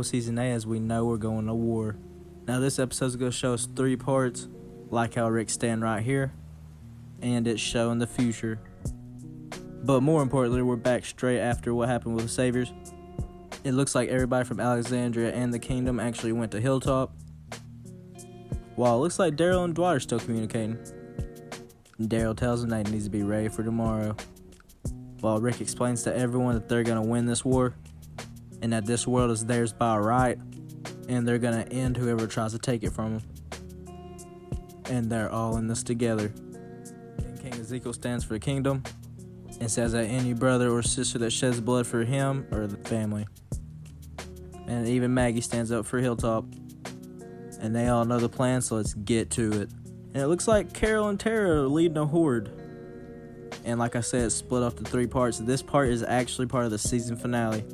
with Season 8 as we know we're going to war. Now this episode's going to show us 3 parts, like how Rick's standing right here, and it's showing the future. But more importantly, we're back straight after what happened with the Saviors. It looks like everybody from Alexandria and the Kingdom actually went to Hilltop, while it looks like Daryl and Dwight are still communicating. Daryl tells them they need to be ready for tomorrow, while Rick explains to everyone that they're going to win this war, and that this world is theirs by right, and they're going to end whoever tries to take it from them. And they're all in this together. And King Ezekiel stands for the Kingdom, and says that any brother or sister that sheds blood for him or the family. And even Maggie stands up for Hilltop. And they all know the plan, so let's get to it. And it looks like Carol and Tara are leading a horde. And like I said, it's split up to 3 parts. This part is actually part of the season finale.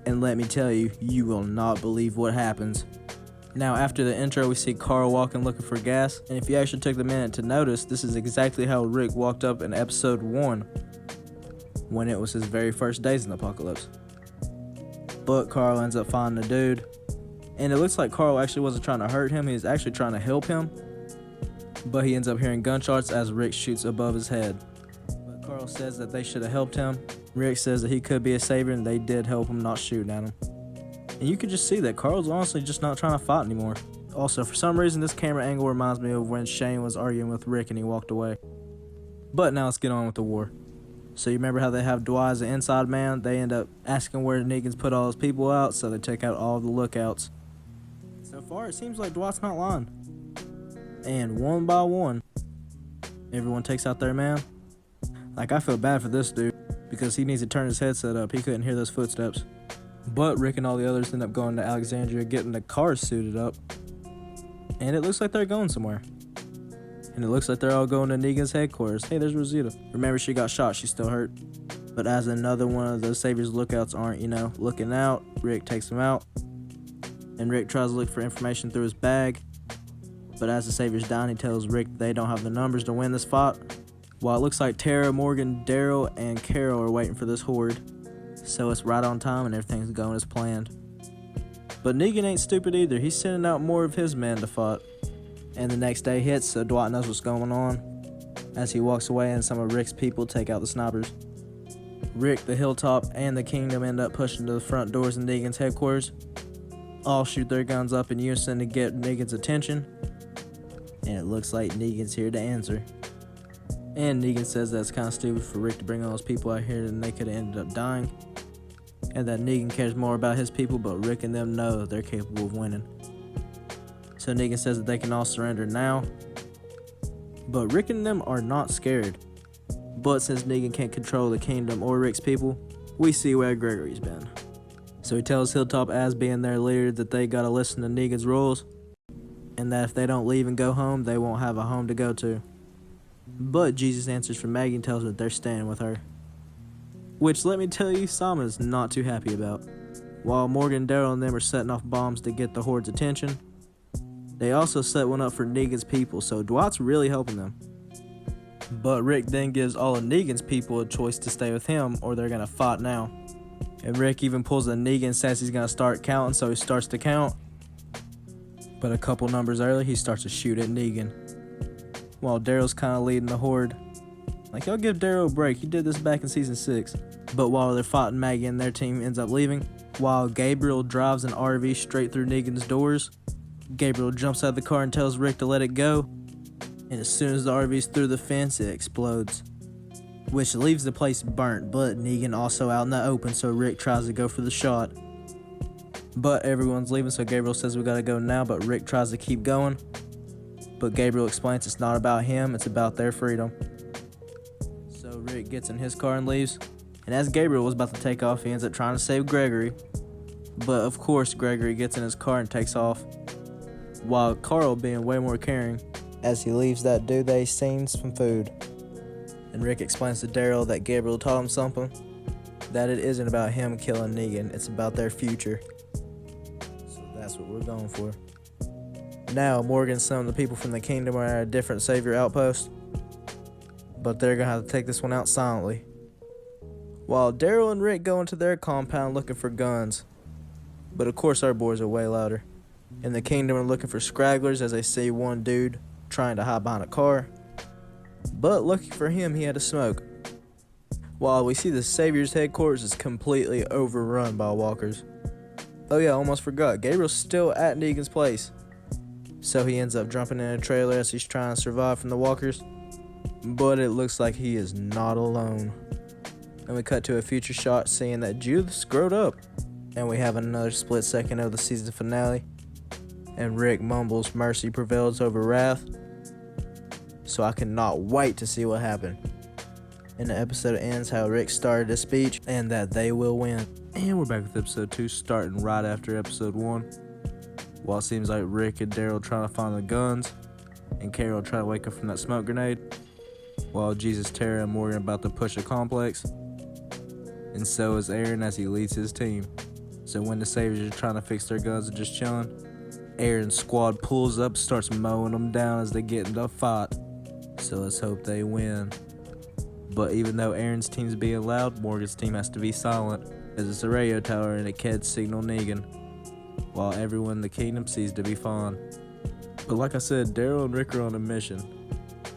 And let me tell you, you will not believe what happens. Now after the intro, we see Carl walking looking for gas. And if you actually took the minute to notice, this is exactly how Rick walked up in episode 1. When it was his very first days in the apocalypse. But Carl ends up finding the dude. And it looks like Carl actually wasn't trying to hurt him, he was actually trying to help him. But he ends up hearing gunshots as Rick shoots above his head. But Carl says that they should have helped him. Rick says that he could be a savior and they did help him, not shooting at him. And you can just see that Carl's honestly just not trying to fight anymore. Also, for some reason this camera angle reminds me of when Shane was arguing with Rick and he walked away. But now let's get on with the war. So you remember how they have Dwight as the inside man? They end up asking where Negan's put all his people out, so they take out all the lookouts. So far, it seems like Dwight's not lying. And one by one, everyone takes out their man. Like, I feel bad for this dude, because he needs to turn his headset up. He couldn't hear those footsteps. But Rick and all the others end up going to Alexandria, getting the cars suited up. And it looks like they're going somewhere. And it looks like they're all going to Negan's headquarters. Hey, there's Rosita. Remember, she got shot. She's still hurt. But as another one of the Savior's lookouts aren't, looking out, Rick takes them out. And Rick tries to look for information through his bag. But as the Savior's down, he tells Rick they don't have the numbers to win this fight. While it looks like Tara, Morgan, Daryl, and Carol are waiting for this horde. So it's right on time and everything's going as planned. But Negan ain't stupid either. He's sending out more of his men to fight. And the next day hits, so Dwight knows what's going on. As he walks away and some of Rick's people take out the snipers. Rick, the Hilltop, and the Kingdom end up pushing to the front doors in Negan's headquarters. All shoot their guns up in unison to get Negan's attention. And it looks like Negan's here to answer. And Negan says that's kind of stupid for Rick to bring all those people out here and they could have ended up dying. And that Negan cares more about his people, but Rick and them know they're capable of winning. So Negan says that they can all surrender now. But Rick and them are not scared. But since Negan can't control the Kingdom or Rick's people, we see where Gregory's been. So he tells Hilltop, as being their leader, that they gotta listen to Negan's rules. And that if they don't leave and go home, they won't have a home to go to. But Jesus answers for Maggie and tells them that they're staying with her. Which, let me tell you, Simon is not too happy about. While Morgan, Daryl, and them are setting off bombs to get the horde's attention, they also set one up for Negan's people, so Dwight's really helping them. But Rick then gives all of Negan's people a choice to stay with him or they're gonna fight now. And Rick even pulls a Negan and says he's gonna start counting, so he starts to count. But a couple numbers early, he starts to shoot at Negan. While Daryl's kinda leading the horde. Like, y'all give Daryl a break, he did this back in season 6. But while they're fighting, Maggie and their team ends up leaving. While Gabriel drives an RV straight through Negan's doors. Gabriel jumps out of the car and tells Rick to let it go, and as soon as the RV's through the fence, it explodes, which leaves the place burnt, but Negan also out in the open, so Rick tries to go for the shot. But everyone's leaving, so Gabriel says we gotta go now, but Rick tries to keep going. But Gabriel explains it's not about him, it's about their freedom. So Rick gets in his car and leaves, and as Gabriel was about to take off, he ends up trying to save Gregory. But of course, Gregory gets in his car and takes off, while Carl being way more caring as he leaves that dude they seen some food. And Rick explains to Daryl that Gabriel taught him something, that it isn't about him killing Negan, it's about their future. So that's what we're going for. Now Morgan and some of the people from the Kingdom are at a different Savior outpost, but they're gonna have to take this one out silently. While Daryl and Rick go into their compound looking for guns. But of course our boys are way louder. In the kingdom are looking for scragglers as they see one dude trying to hide behind a car. But lucky for him, he had a smoke. While we see the Savior's headquarters is completely overrun by walkers. Oh yeah, almost forgot, Gabriel's still at Negan's place. So he ends up jumping in a trailer as he's trying to survive from the walkers. But it looks like he is not alone. And we cut to a future shot seeing that Judith's grown up. And we have another split second of the season finale. And Rick mumbles mercy prevails over wrath. So I cannot wait to see what happened. And the episode ends how Rick started his speech and that they will win. And we're back with episode 2 starting right after episode 1. While it seems like Rick and Daryl trying to find the guns and Carol trying to wake up from that smoke grenade. While Jesus, Tara, and Morgan about to push a complex. And so is Aaron as he leads his team. So when the Saviors are trying to fix their guns and just chilling, Aaron's squad pulls up, starts mowing them down as they get into a fight. So let's hope they win. But even though Aaron's team's being loud, Morgan's team has to be silent, as it's a radio tower and it can't signal Negan, while everyone in the kingdom seems to be fine. But like I said, Daryl and Rick are on a mission.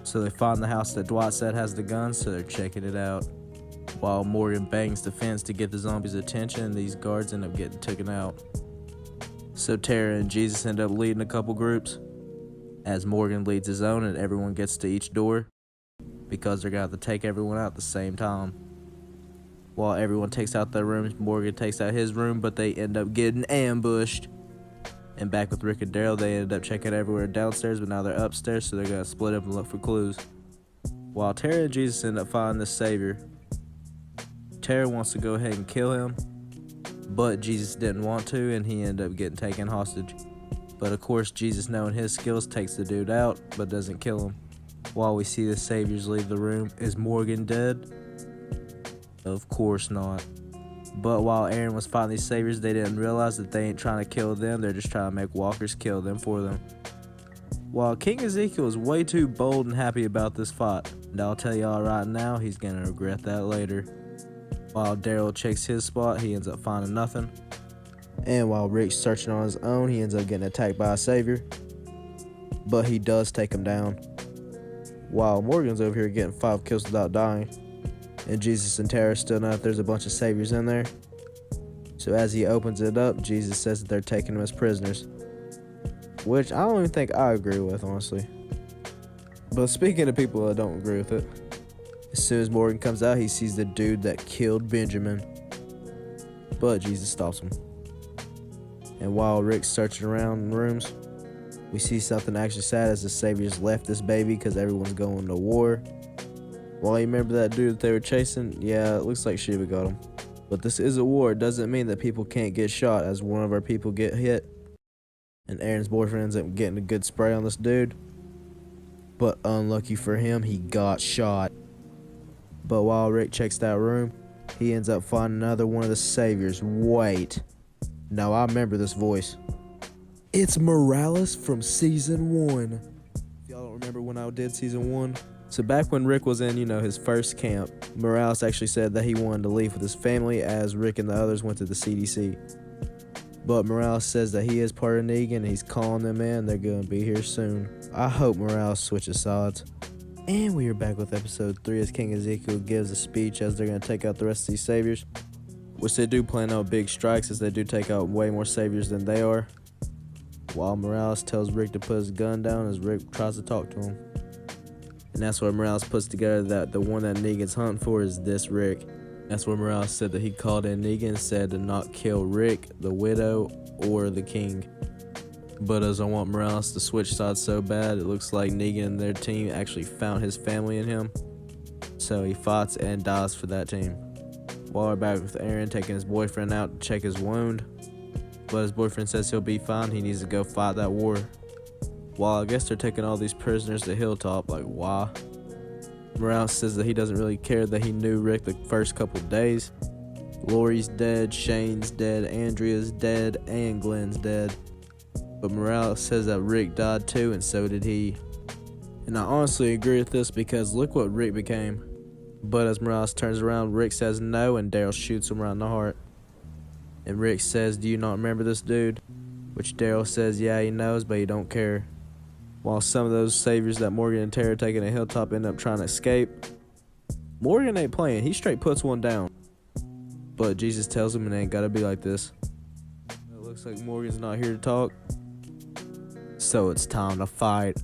So they find the house that Dwight said has the guns, so they're checking it out. While Morgan bangs the fence to get the zombies' attention, these guards end up getting taken out. So Tara and Jesus end up leading a couple groups, as Morgan leads his own and everyone gets to each door, because they're going to have to take everyone out at the same time. While everyone takes out their rooms, Morgan takes out his room, but they end up getting ambushed. And back with Rick and Daryl, they end up checking everywhere downstairs, but now they're upstairs, so they're going to split up and look for clues. While Tara and Jesus end up finding the Savior. Tara wants to go ahead and kill him, but Jesus didn't want to, and he ended up getting taken hostage. But of course, Jesus, knowing his skills, takes the dude out, but doesn't kill him. While we see the Saviors leave the room, is Morgan dead? Of course not. But while Aaron was fighting these Saviors, they didn't realize that they ain't trying to kill them, they're just trying to make walkers kill them for them. While King Ezekiel is way too bold and happy about this fight, and I'll tell y'all right now, he's gonna regret that later. While Daryl checks his spot, he ends up finding nothing. And while Rick's searching on his own, he ends up getting attacked by a Savior. But he does take him down. While Morgan's over here getting 5 kills without dying. And Jesus and Tara still know if there's a bunch of Saviors in there. So as he opens it up, Jesus says that they're taking him as prisoners. Which I don't even think I agree with, honestly. But speaking of people that don't agree with it, as soon as Morgan comes out, he sees the dude that killed Benjamin. But Jesus stops him. And while Rick's searching around in rooms, we see something actually sad as the Saviors left this baby because everyone's going to war. While you remember that dude that they were chasing? Yeah, it looks like Sheba got him. But this is a war. It doesn't mean that people can't get shot as one of our people get hit. And Aaron's boyfriend ends up getting a good spray on this dude. But unlucky for him, he got shot. But while Rick checks that room, he ends up finding another one of the Saviors. Wait. No, I remember this voice. It's Morales from season 1. If y'all don't remember when I did season 1. So back when Rick was in, his first camp, Morales actually said that he wanted to leave with his family as Rick and the others went to the CDC. But Morales says that he is part of Negan and he's calling them in. They're going to be here soon. I hope Morales switches sides. And we are back with episode 3 as King Ezekiel gives a speech as they're going to take out the rest of these Saviors. Which they do plan out big strikes as they do take out way more Saviors than they are. While Morales tells Rick to put his gun down as Rick tries to talk to him. And that's where Morales puts together that the one that Negan's hunting for is this Rick. That's where Morales said that he called in Negan and said to not kill Rick, the widow, or the king. But as I want Morales to switch sides so bad, it looks like Negan and their team actually found his family in him. So he fights and dies for that team. While we're back with Aaron taking his boyfriend out to check his wound. But his boyfriend says he'll be fine, he needs to go fight that war. While I guess they're taking all these prisoners to Hilltop, like why? Morales says that he doesn't really care that he knew Rick the first couple days. Lori's dead, Shane's dead, Andrea's dead, and Glenn's dead. But Morales says that Rick died too, and so did he. And I honestly agree with this because look what Rick became. But as Morales turns around, Rick says no, and Daryl shoots him right in the heart. And Rick says, "Do you not remember this dude?" Which Daryl says, yeah, he knows, but he don't care. While some of those saviors that Morgan and Tara taking a hilltop end up trying to escape, Morgan ain't playing. He straight puts one down. But Jesus tells him it ain't gotta be like this. It looks like Morgan's not here to talk. So it's time to fight.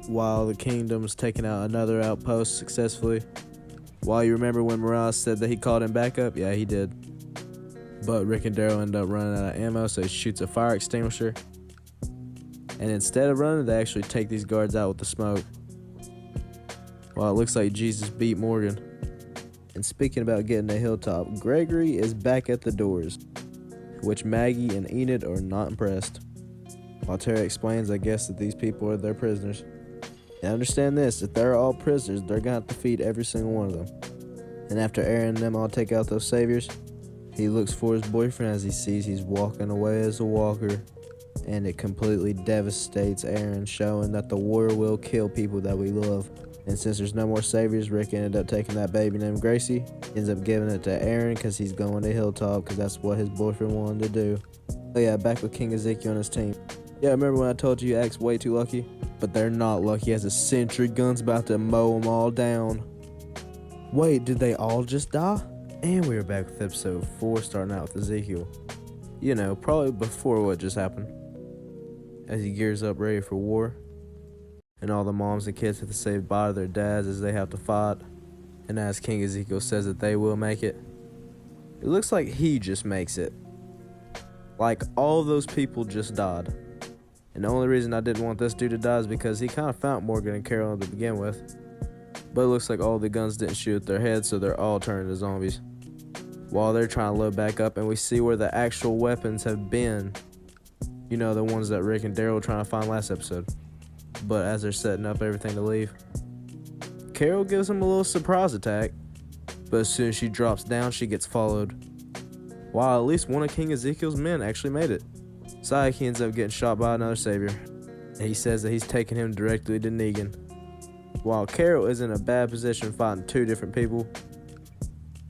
While the kingdom's taking out another outpost successfully. While you remember when Morales said that he called him back up? Yeah, he did. But Rick and Daryl end up running out of ammo, so he shoots a fire extinguisher. And instead of running, they actually take these guards out with the smoke. Well, it looks like Jesus beat Morgan. And speaking about getting a hilltop, Gregory is back at the doors, which Maggie and Enid are not impressed. While Tara explains, I guess, that these people are their prisoners. And understand this, if they're all prisoners, they're gonna have to feed every single one of them. And after Aaron and them all take out those saviors, he looks for his boyfriend as he sees he's walking away as a walker, and it completely devastates Aaron, showing that the war will kill people that we love. And since there's no more saviors, Rick ended up taking that baby named Gracie, ends up giving it to Aaron because he's going to Hilltop because that's what his boyfriend wanted to do. Oh yeah, back with King Ezekiel and his team. Yeah, remember when I told you X way too lucky? But they're not lucky as a sentry gun's about to mow them all down. Wait, did they all just die? And we are back with episode 4, starting out with Ezekiel. You know, probably before what just happened. As he gears up ready for war. And all the moms and kids have to say bye to their dads as they have to fight. And as King Ezekiel says that they will make it. It looks like he just makes it. Like all those people just died. And the only reason I didn't want this dude to die is because he kind of found Morgan and Carol to begin with. But it looks like all the guns didn't shoot at their heads, so they're all turned to zombies. While they're trying to load back up, and we see where the actual weapons have been. You know, the ones that Rick and Daryl were trying to find last episode. But as they're setting up everything to leave, Carol gives him a little surprise attack. But as soon as she drops down, she gets followed. While at least one of King Ezekiel's men actually made it. Sayek ends up getting shot by another savior. And he says that he's taking him directly to Negan. While Carol is in a bad position fighting two different people.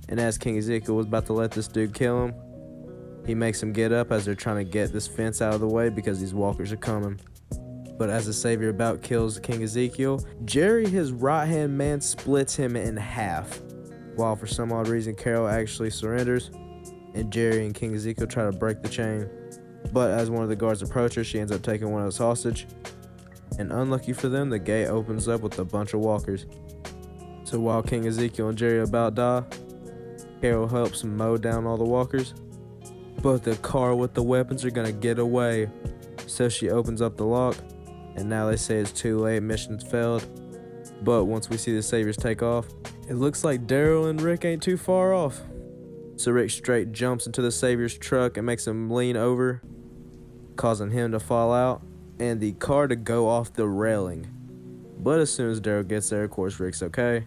And as King Ezekiel was about to let this dude kill him, he makes him get up as they're trying to get this fence out of the way because these walkers are coming. But as the savior about kills King Ezekiel, Jerry, his right-hand man, splits him in half. While for some odd reason, Carol actually surrenders, and Jerry and King Ezekiel try to break the chain. But as one of the guards approach her, she ends up taking one of us hostage. And unlucky for them, the gate opens up with a bunch of walkers. So while King Ezekiel and Jerry about die, Carol helps mow down all the walkers. But the car with the weapons are gonna get away. So she opens up the lock, and now they say it's too late, mission's failed. But once we see the saviors take off, it looks like Daryl and Rick ain't too far off. So Rick straight jumps into the savior's truck and makes him lean over, causing him to fall out, and the car to go off the railing. But as soon as Daryl gets there, of course Rick's okay.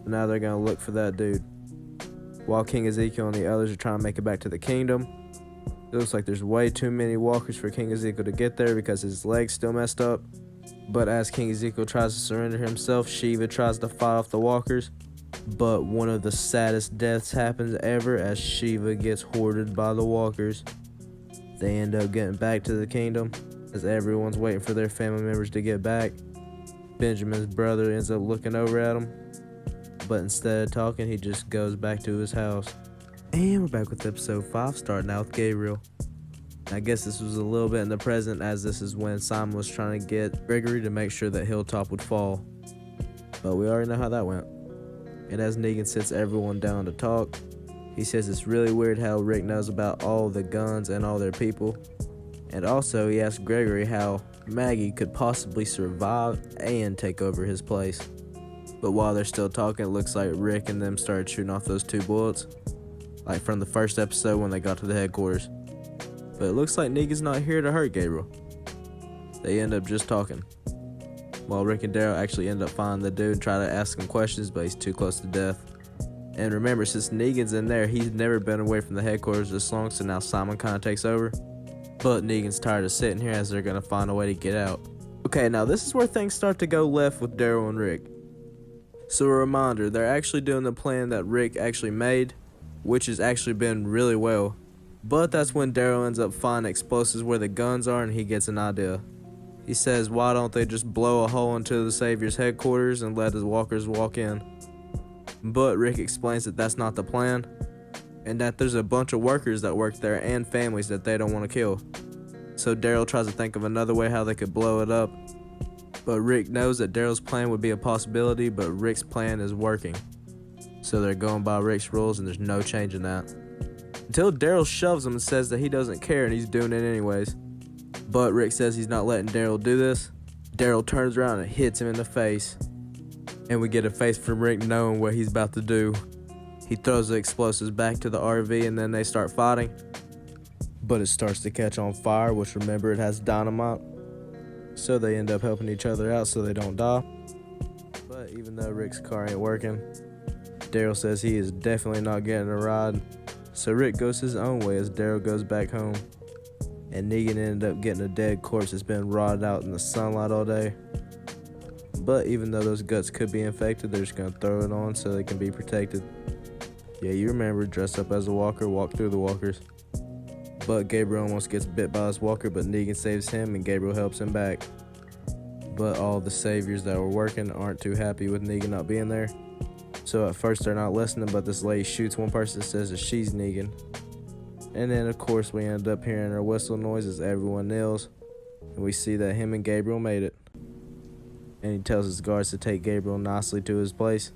Now they're gonna look for that dude. While King Ezekiel and the others are trying to make it back to the kingdom, it looks like there's way too many walkers for King Ezekiel to get there because his leg's still messed up. But as King Ezekiel tries to surrender himself, Shiva tries to fight off the walkers. But one of the saddest deaths happens ever as Shiva gets hoarded by the walkers. They end up getting back to the kingdom as everyone's waiting for their family members to get back. Benjamin's brother ends up looking over at him. But instead of talking, he just goes back to his house. And we're back with episode 5, starting out with Gabriel. I guess this was a little bit in the present, as this is when Simon was trying to get Gregory to make sure that Hilltop would fall. But we already know how that went. And as Negan sits everyone down to talk, he says it's really weird how Rick knows about all the guns and all their people. And also he asks Gregory how Maggie could possibly survive and take over his place. But while they're still talking, it looks like Rick and them started shooting off those 2 bullets. Like from the first episode when they got to the headquarters. But it looks like Negan's not here to hurt Gabriel. They end up just talking. While Rick and Daryl actually end up finding the dude and try to ask him questions, but he's too close to death. And remember, since Negan's in there, he's never been away from the headquarters this long, so now Simon kind of takes over. But Negan's tired of sitting here as they're going to find a way to get out. Okay, now this is where things start to go left with Daryl and Rick. So a reminder, they're actually doing the plan that Rick actually made, which has actually been really well. But that's when Daryl ends up finding explosives where the guns are, and he gets an idea. He says, why don't they just blow a hole into the Savior's headquarters and let the walkers walk in? But Rick explains that that's not the plan, and that there's a bunch of workers that work there and families that they don't want to kill. So Daryl tries to think of another way how they could blow it up, but Rick knows that Daryl's plan would be a possibility, but Rick's plan is working. So they're going by Rick's rules, and there's no changing that. Until Daryl shoves him and says that he doesn't care and he's doing it anyways. But Rick says he's not letting Daryl do this. Daryl turns around and hits him in the face. And we get a face from Rick knowing what he's about to do. He throws the explosives back to the RV and then they start fighting. But it starts to catch on fire, which remember it has dynamite. So they end up helping each other out so they don't die. But even though Rick's car ain't working, Daryl says he is definitely not getting a ride. So Rick goes his own way as Daryl goes back home. And Negan ended up getting a dead corpse that's been rotted out in the sunlight all day. But even though those guts could be infected, they're just going to throw it on so they can be protected. Yeah, you remember, dress up as a walker, walk through the walkers. But Gabriel almost gets bit by this walker, but Negan saves him and Gabriel helps him back. But all the saviors that were working aren't too happy with Negan not being there. So at first they're not listening, but this lady shoots one person and says that she's Negan. And then of course we end up hearing her whistle noise as everyone kneels. And we see that him and Gabriel made it. And he tells his guards to take Gabriel nicely to his place.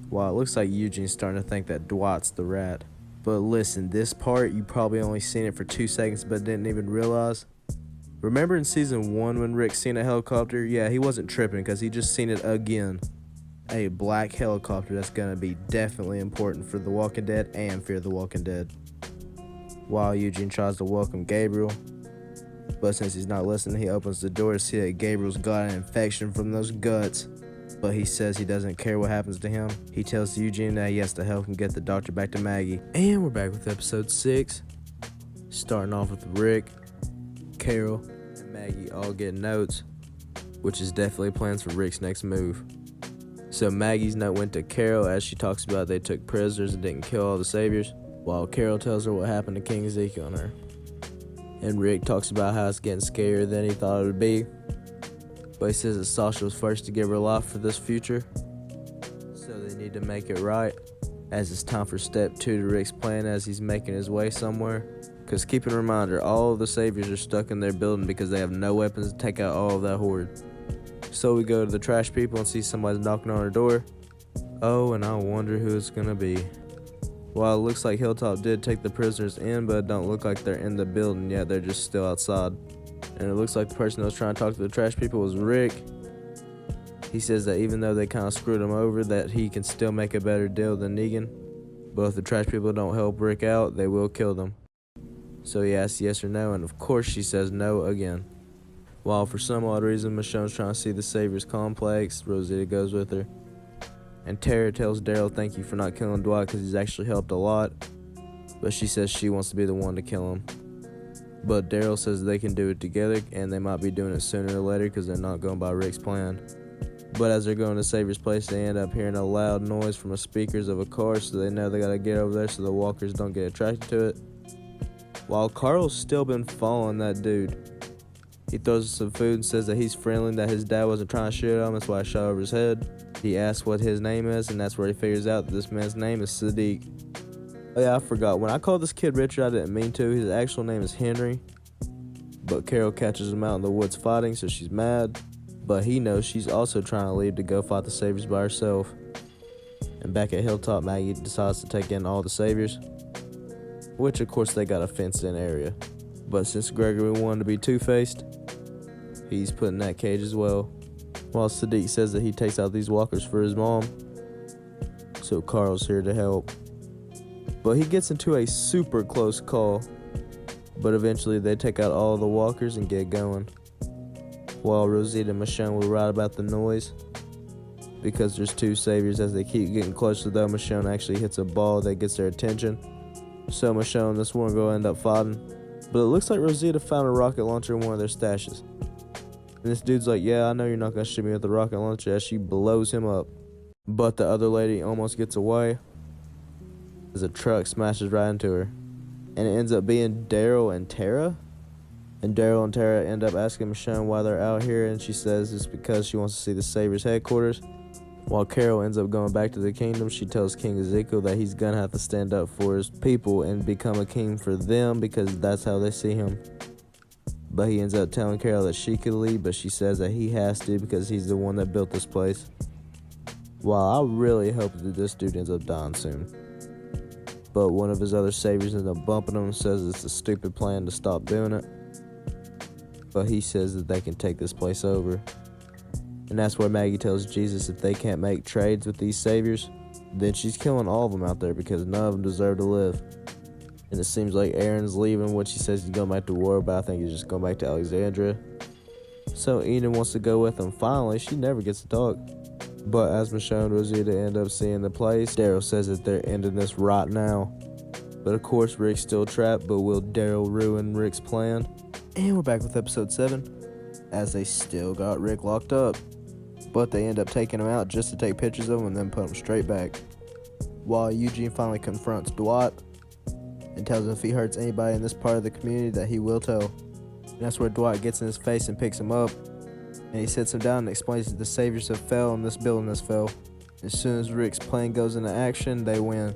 While it looks like Eugene's starting to think that Dwight's the rat. But listen, this part you probably only seen it for 2 seconds but didn't even realize. Remember in season 1 when Rick seen a helicopter? Yeah, he wasn't tripping because he just seen it again. A black helicopter that's going to be definitely important for The Walking Dead and Fear the Walking Dead. While Eugene tries to welcome Gabriel, but since he's not listening, he opens the door to see that Gabriel's got an infection from those guts. But he says he doesn't care what happens to him. He tells Eugene that he has to help him get the doctor back to Maggie. And we're back with episode 6. Starting off with Rick, Carol, and Maggie all getting notes, which is definitely plans for Rick's next move. So Maggie's note went to Carol as she talks about they took prisoners and didn't kill all the saviors, while Carol tells her what happened to King Ezekiel and her. And Rick talks about how it's getting scarier than he thought it would be. But he says that Sasha was first to give her life for this future, so they need to make it right, as it's time for step 2 to Rick's plan as he's making his way somewhere. Because keep in reminder, all of the saviors are stuck in their building because they have no weapons to take out all of that horde. So we go to the trash people and see somebody's knocking on our door. Oh, and I wonder who it's gonna be. While it looks like Hilltop did take the prisoners in, but it don't look like they're in the building yet, they're just still outside. And it looks like the person that was trying to talk to the trash people was Rick. He says that even though they kind of screwed him over, that he can still make a better deal than Negan. But if the trash people don't help Rick out, they will kill them. So he asks yes or no, and of course she says no again. While for some odd reason, Michonne's trying to see the Savior's complex, Rosita goes with her. And Tara tells Daryl thank you for not killing Dwight because he's actually helped a lot. But she says she wants to be the one to kill him. But Daryl says they can do it together and they might be doing it sooner or later because they're not going by Rick's plan. But as they're going to Savior's place, they end up hearing a loud noise from the speakers of a car, so they know they gotta get over there so the walkers don't get attracted to it. While Carl's still been following that dude. He throws us some food and says that he's friendly, that his dad wasn't trying to shoot him, that's why I shot over his head. He asks what his name is, and that's where he figures out that this man's name is Sadiq. Oh yeah, I forgot. When I called this kid Richard, I didn't mean to. His actual name is Henry. But Carol catches him out in the woods fighting, so she's mad. But he knows she's also trying to leave to go fight the Saviors by herself. And back at Hilltop, Maggie decides to take in all the Saviors. Which, of course, they got a fenced-in area. But since Gregory wanted to be two-faced, he's put in that cage as well. While Sadiq says that he takes out these walkers for his mom. So Carl's here to help. But he gets into a super close call. But eventually they take out all the walkers and get going. While Rosita and Michonne will write about the noise. Because there's two Saviors. As they keep getting closer though, Michonne actually hits a ball that gets their attention. So Michonne and this one go end up fighting. But it looks like Rosita found a rocket launcher in one of their stashes. And this dude's like, yeah, I know you're not going to shoot me with the rocket launcher, as she blows him up. But the other lady almost gets away as a truck smashes right into her. and it ends up being Daryl and Tara. And Daryl and Tara end up asking Michonne why they're out here, and she says it's because she wants to see the Savior's headquarters. While Carol ends up going back to the kingdom, she tells King Ezekiel that he's gonna have to stand up for his people and become a king for them because that's how they see him. But he ends up telling Carol that she could leave, but she says that he has to because he's the one that built this place. While I really hope that this dude ends up dying soon. But one of his other saviors ends up bumping him and says it's a stupid plan to stop doing it. But he says that they can take this place over. And that's where Maggie tells Jesus if they can't make trades with these saviors, then she's killing all of them out there because none of them deserve to live. And it seems like Aaron's leaving, what she says he's going back to war, but I think he's just going back to Alexandria. So Enid wants to go with him. Finally, she never gets to talk. But as Michonne and Rosita end up seeing the place, Daryl says that they're ending this right now. But of course, Rick's still trapped, but will Daryl ruin Rick's plan? And we're back with episode 7, as they still got Rick locked up. But they end up taking him out just to take pictures of him and then put him straight back. While Eugene finally confronts Dwight and tells him if he hurts anybody in this part of the community that he will tell. And that's where Dwight gets in his face and picks him up. And he sits him down and explains that the saviors have fell and this building has fell. As soon as Rick's plan goes into action, they win.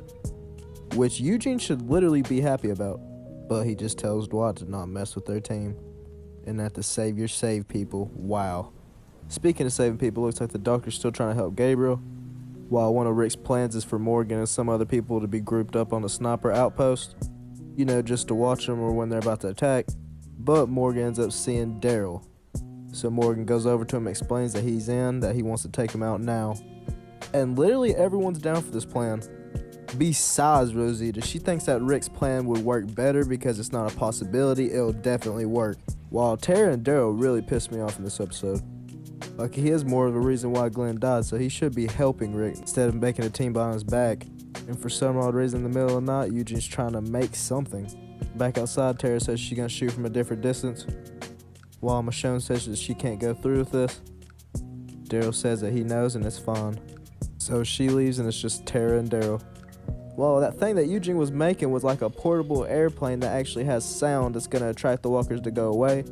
Which Eugene should literally be happy about. But he just tells Dwight to not mess with their team. And that the saviors save people. Wow. Speaking of saving people, looks like the doctor's still trying to help Gabriel. While one of Rick's plans is for Morgan and some other people to be grouped up on a sniper outpost. You know, just to watch them or when they're about to attack. But Morgan ends up seeing Daryl. So Morgan goes over to him and explains that he's in, that he wants to take him out now. And literally everyone's down for this plan. Besides Rosita, she thinks that Rick's plan would work better because it's not a possibility, it'll definitely work. While Tara and Daryl really pissed me off in this episode. Like, he is more of a reason why Glenn died, so he should be helping Rick instead of making a team behind his back. And for some odd reason in the middle of the night, Eugene's trying to make something. Back outside, Tara says she's gonna shoot from a different distance. While Michonne says that she can't go through with this. Daryl says that he knows and it's fine. So she leaves and it's just Tara and Daryl. Well, that thing that Eugene was making was like a portable airplane that actually has sound that's going to attract the walkers to go away.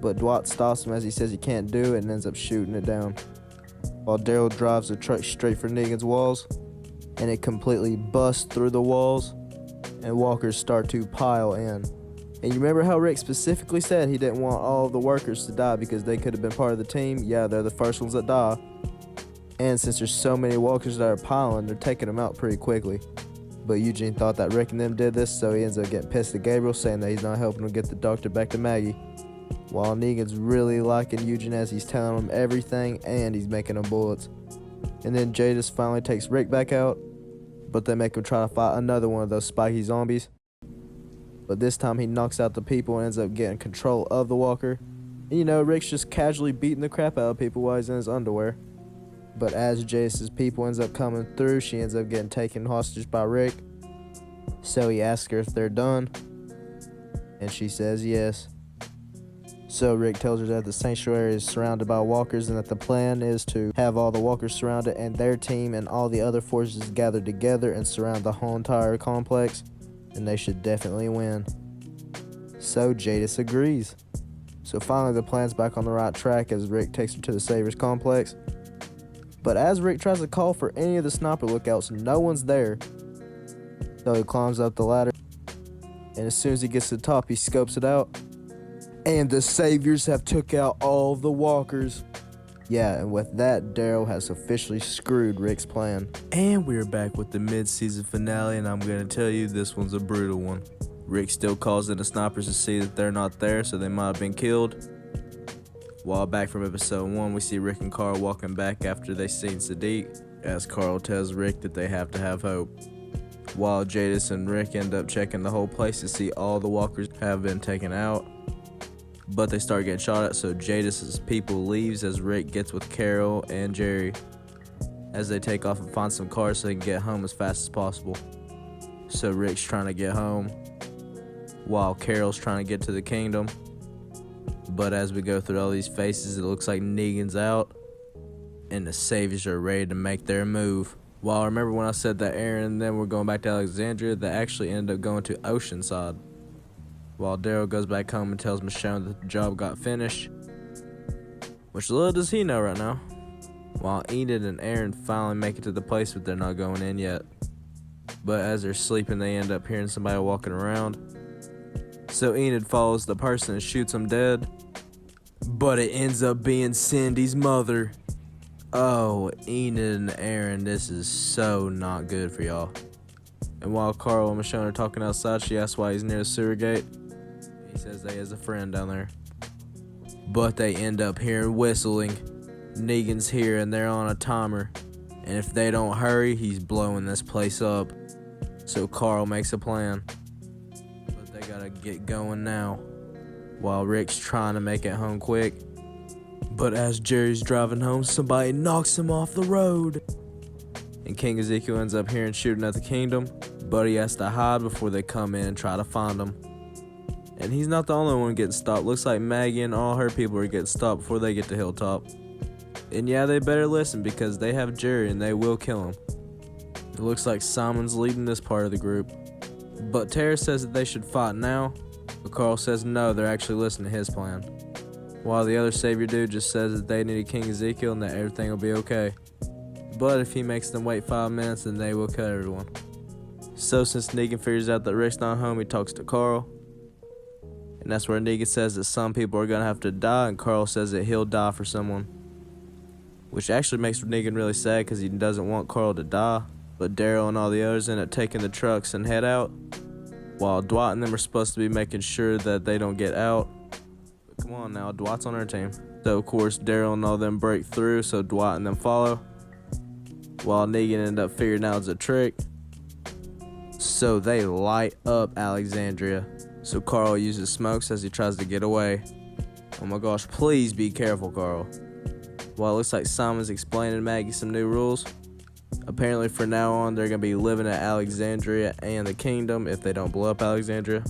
But Dwight stops him as he says he can't do it and ends up shooting it down. While Daryl drives the truck straight for Negan's walls. And it completely busts through the walls. And walkers start to pile in. And you remember how Rick specifically said he didn't want all of the workers to die because they could have been part of the team? Yeah, they're the first ones that die. And since there's so many walkers that are piling, they're taking them out pretty quickly. But Eugene thought that Rick and them did this, so he ends up getting pissed at Gabriel, saying that he's not helping him get the doctor back to Maggie. While Negan's really liking Eugene as he's telling him everything and he's making him bullets. And then Jadis finally takes Rick back out, but they make him try to fight another one of those spiky zombies. But this time he knocks out the people and ends up getting control of the walker. And you know, Rick's just casually beating the crap out of people while he's in his underwear. But as Jadis' people ends up coming through, she ends up getting taken hostage by Rick. So he asks her if they're done. And she says yes. So Rick tells her that the sanctuary is surrounded by walkers and that the plan is to have all the walkers surrounded and their team and all the other forces gathered together and surround the whole entire complex. And they should definitely win. So Jadis agrees. So finally the plan's back on the right track as Rick takes her to the Savior's complex. But as Rick tries to call for any of the sniper lookouts, no one's there. So he climbs up the ladder. And as soon as he gets to the top, he scopes it out. And the Saviors have took out all the walkers. Yeah, and with that, Daryl has officially screwed Rick's plan. And we're back with the mid-season finale, and I'm going to tell you this one's a brutal one. Rick still calls in the snipers to see that they're not there, so they might have been killed. While back from episode 1, we see Rick and Carl walking back after they seen Sadiq, as Carl tells Rick that they have to have hope. While Jadis and Rick end up checking the whole place to see all the walkers have been taken out. But they start getting shot at, so Jadis' people leaves as Rick gets with Carol and Jerry as they take off and find some cars so they can get home as fast as possible. So Rick's trying to get home while Carol's trying to get to the kingdom. But as we go through all these faces, it looks like Negan's out and the Saviors are ready to make their move. Well, remember when I said that Aaron and them were going back to Alexandria, they actually ended up going to Oceanside. While Daryl goes back home and tells Michonne that the job got finished, which little does he know right now. While Enid and Aaron finally make it to the place, but they're not going in yet. But as they're sleeping, they end up hearing somebody walking around. So Enid follows the person and shoots him dead. But it ends up being Cindy's mother. Oh, Enid and Aaron, this is so not good for y'all. And while Carl and Michonne are talking outside, she asks why he's near the sewer gate. He says that he has a friend down there. But they end up hearing whistling. Negan's here and they're on a timer. And if they don't hurry, he's blowing this place up. So Carl makes a plan. But they gotta get going now. While Rick's trying to make it home quick. But as Jerry's driving home, somebody knocks him off the road. And King Ezekiel ends up hearing shooting at the kingdom. But he has to hide before they come in and try to find him. And he's not the only one getting stopped. Looks like Maggie and all her people are getting stopped before they get to Hilltop. And yeah, they better listen because they have Jerry and they will kill him. It looks like Simon's leading this part of the group. But Tara says that they should fight now. But Carl says no, they're actually listening to his plan. While the other savior dude just says that they need a King Ezekiel and that everything will be okay. But if he makes them wait 5 minutes, then they will kill everyone. So since Negan figures out that Rick's not home, he talks to Carl. And that's where Negan says that some people are going to have to die, and Carl says that he'll die for someone. Which actually makes Negan really sad because he doesn't want Carl to die. But Daryl and all the others end up taking the trucks and head out. While Dwight and them are supposed to be making sure that they don't get out. But come on now, Dwight's on our team. So of course Daryl and all them break through, so Dwight and them follow. While Negan end up figuring out it's a trick. So they light up Alexandria. So Carl uses smokes as he tries to get away. Oh my gosh, please be careful, Carl. Well, it looks like Simon's explaining to Maggie some new rules. Apparently from now on, they're going to be living at Alexandria and the kingdom if they don't blow up Alexandria.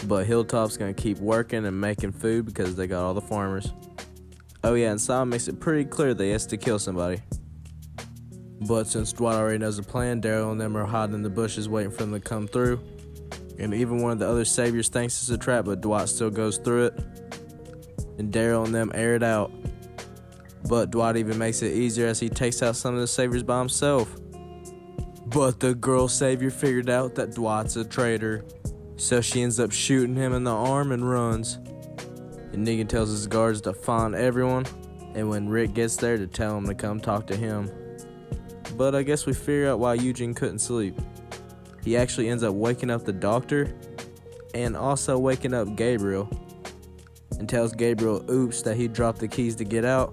But Hilltop's going to keep working and making food because they got all the farmers. Oh yeah, and Simon makes it pretty clear that he has to kill somebody. But since Dwight already knows the plan, Daryl and them are hiding in the bushes waiting for them to come through. And even one of the other saviors thinks it's a trap, but Dwight still goes through it. And Daryl and them air it out. But Dwight even makes it easier as he takes out some of the saviors by himself. But the girl savior figured out that Dwight's a traitor. So she ends up shooting him in the arm and runs. And Negan tells his guards to find everyone. And when Rick gets there to tell him to come talk to him. But I guess we figure out why Eugene couldn't sleep. He actually ends up waking up the doctor and also waking up Gabriel and tells Gabriel oops that he dropped the keys to get out.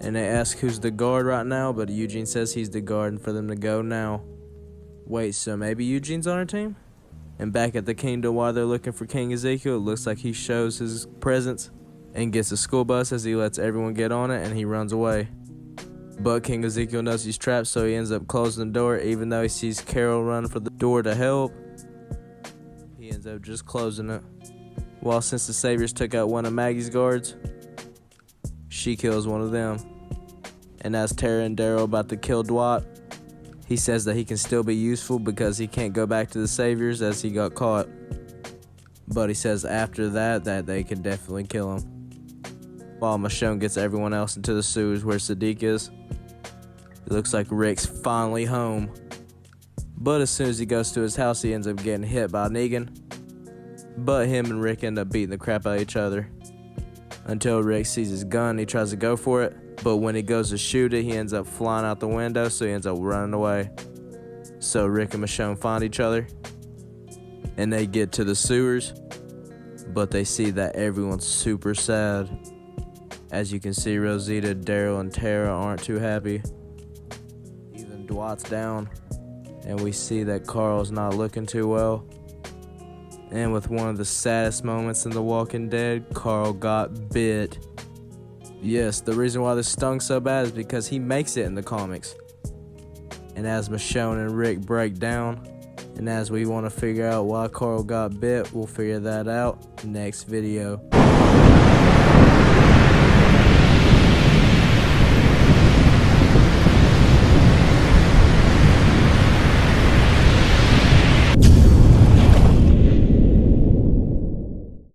And they ask who's the guard right now, but Eugene says he's the guard and for them to go now. Wait, so maybe Eugene's on our team? And back at the kingdom while they're looking for King Ezekiel, it looks like he shows his presence and gets a school bus as he lets everyone get on it and he runs away. But King Ezekiel knows he's trapped, so he ends up closing the door. Even though he sees Carol run for the door to help, he ends up just closing it. Well, since the saviors took out one of Maggie's guards, she kills one of them. And as Tara and Daryl are about to kill Dwight, he says that he can still be useful because he can't go back to the saviors as he got caught. But he says after that they can definitely kill him. While Michonne gets everyone else into the sewers where Sadiq is. It looks like Rick's finally home. But as soon as he goes to his house, he ends up getting hit by Negan. But him and Rick end up beating the crap out of each other. Until Rick sees his gun, he tries to go for it. But when he goes to shoot it, he ends up flying out the window, so he ends up running away. So Rick and Michonne find each other. And they get to the sewers. But they see that everyone's super sad. As you can see, Rosita, Daryl, and Tara aren't too happy. Even Dwight's down. And we see that Carl's not looking too well. And with one of the saddest moments in The Walking Dead, Carl got bit. Yes, the reason why this stung so bad is because he makes it in the comics. And as Michonne and Rick break down, and as we want to figure out why Carl got bit, we'll figure that out next video.